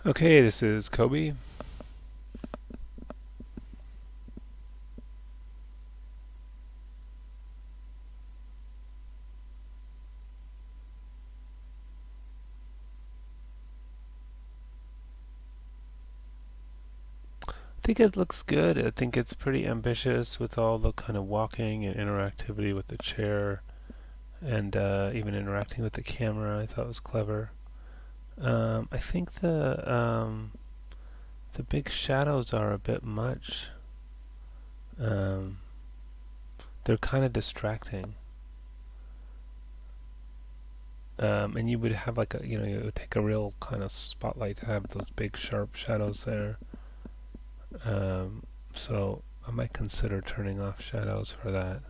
Okay, this is Kobe. I think it looks good. I think it's pretty ambitious with all the kind of walking and interactivity with the chair and even interacting with the camera. I thought was clever. I think the big shadows are a bit much. Um, they're kind of distracting. And you would have like it would take a real kind of spotlight to have those big sharp shadows there. Um, so I might consider turning off shadows for that,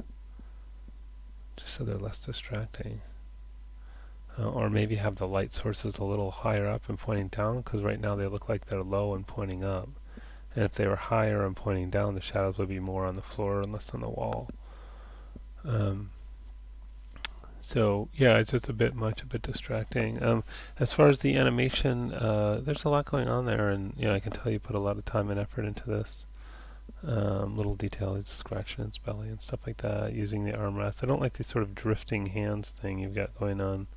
just so they're less distracting. Or maybe have the light sources a little higher up and pointing down, because right now they look like they're low and pointing up. And if they were higher and pointing down, the shadows would be more on the floor and less on the wall. Um, so yeah, it's just a bit much, a bit distracting. As far as the animation, there's a lot going on there, and I can tell you put a lot of time and effort into this. Little details, scratching its belly and stuff like that, using the armrest. I don't like the sort of drifting hands thing you've got going on.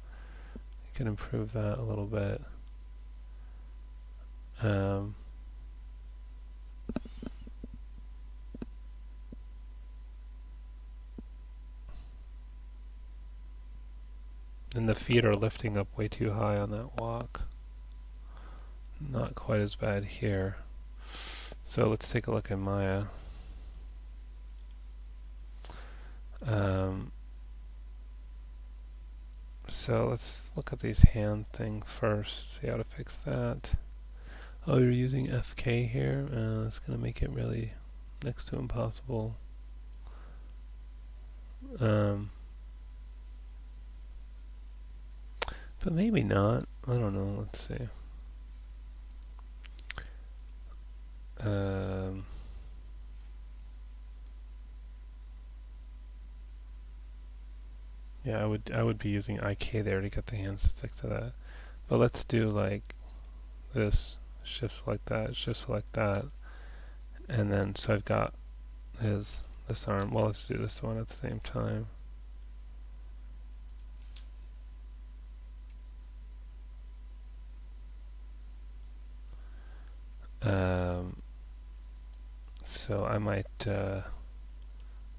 You can improve that a little bit. Um, and the feet are lifting up way too high on that walk. Not quite as bad here. So let's take a look at Maya. Um, so let's look at these hand things first. See how to fix that. Oh, you're using FK here? It's going to make it really next to impossible. Um, but maybe not. I don't know. Let's see. Um, yeah, I would be using IK there to get the hands to stick to that. But let's do like this. Shift select that. Shift select that. And then so I've got this arm. Well, let's do this one at the same time. Um, so I might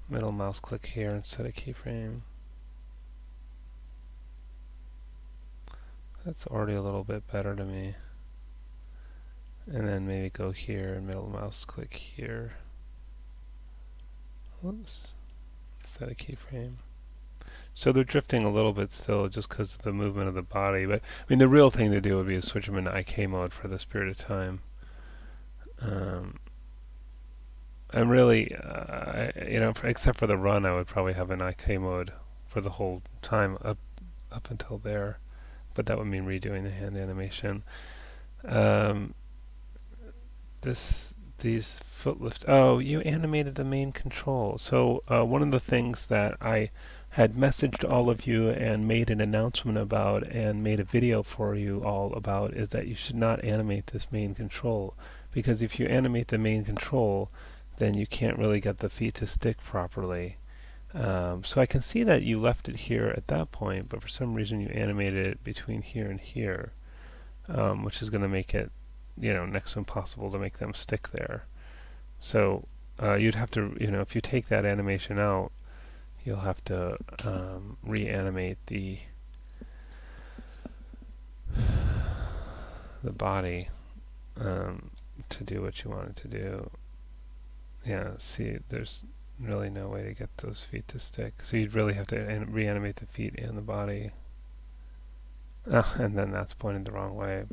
middle mouse click here instead of keyframe. That's already a little bit better to me. And then maybe go here and middle mouse click here. Whoops. Instead of keyframe. So they're drifting a little bit still just because of the movement of the body. But I mean, the real thing to do would be to switch them into IK mode for this period of time. I'm really, except for the run, I would probably have an IK mode for the whole time up until there. But that would mean redoing the hand animation. Um, these foot lift. Oh, you animated the main control. So one of the things that I had messaged all of you and made an announcement about and made a video for you all about is that you should not animate this main control, because if you animate the main control, then you can't really get the feet to stick properly. So I can see that you left it here at that point, but for some reason you animated it between here and here, which is going to make it, next to impossible to make them stick there. So you'd have to, if you take that animation out, you'll have to reanimate the body to do what you want it to do. Yeah, see, there's really no way to get those feet to stick. So you'd really have to reanimate the feet and the body. And then that's pointed the wrong way.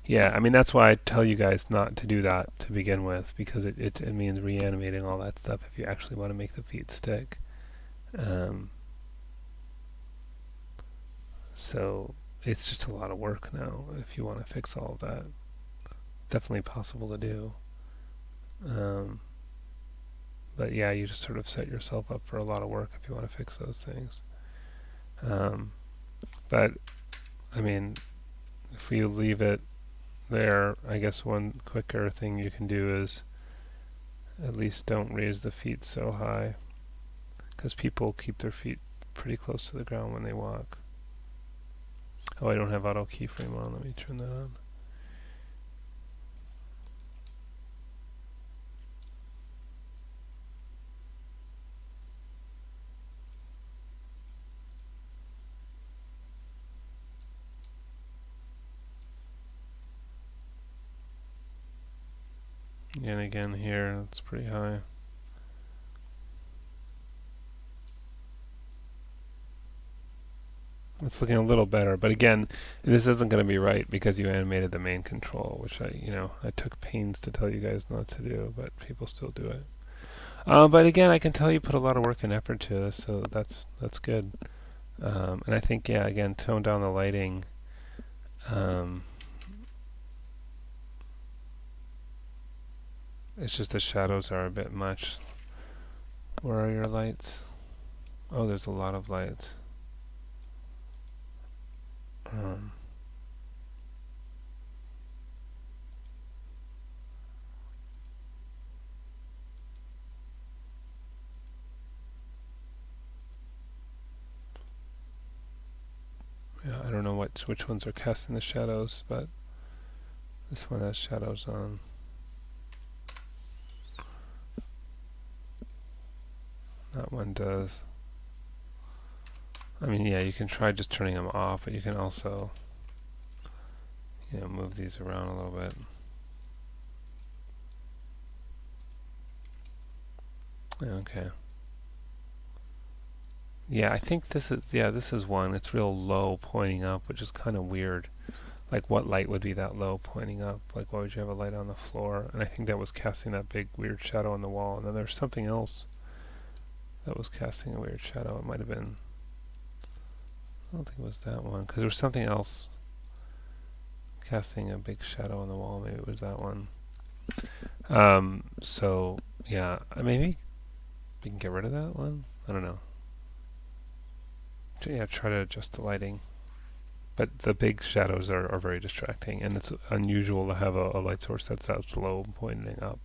Yeah, I mean, that's why I tell you guys not to do that to begin with, because it means reanimating all that stuff if you actually want to make the feet stick. Um, so it's just a lot of work now if you want to fix all of that. Definitely possible to do. Um, but yeah, you just sort of set yourself up for a lot of work if you want to fix those things. But I mean, if you leave it there, I guess one quicker thing you can do is at least don't raise the feet so high, because people keep their feet pretty close to the ground when they walk. Oh, I don't have auto keyframe on. Let me turn that on. And again here, it's pretty high. It's looking a little better, but again, this isn't going to be right because you animated the main control, which I took pains to tell you guys not to do, but people still do it. But again, I can tell you put a lot of work and effort to this, so that's good. And I think, yeah, again, tone down the lighting. It's just the shadows are a bit much. Where are your lights? Oh, there's a lot of lights. Yeah, I don't know which ones are casting the shadows, but this one has shadows on. That one does. I mean, yeah, you can try just turning them off, but you can also, move these around a little bit. Okay. Yeah, I think this is one. It's real low pointing up, which is kind of weird. Like, what light would be that low pointing up? Like, why would you have a light on the floor? And I think that was casting that big weird shadow on the wall. And then there's something else that was casting a weird shadow. It might have been, I don't think it was that one, because there was something else casting a big shadow on the wall. Maybe it was that one. So, yeah, maybe we can get rid of that one. I don't know. Yeah, try to adjust the lighting. But the big shadows are very distracting, and it's unusual to have a light source that's low pointing up.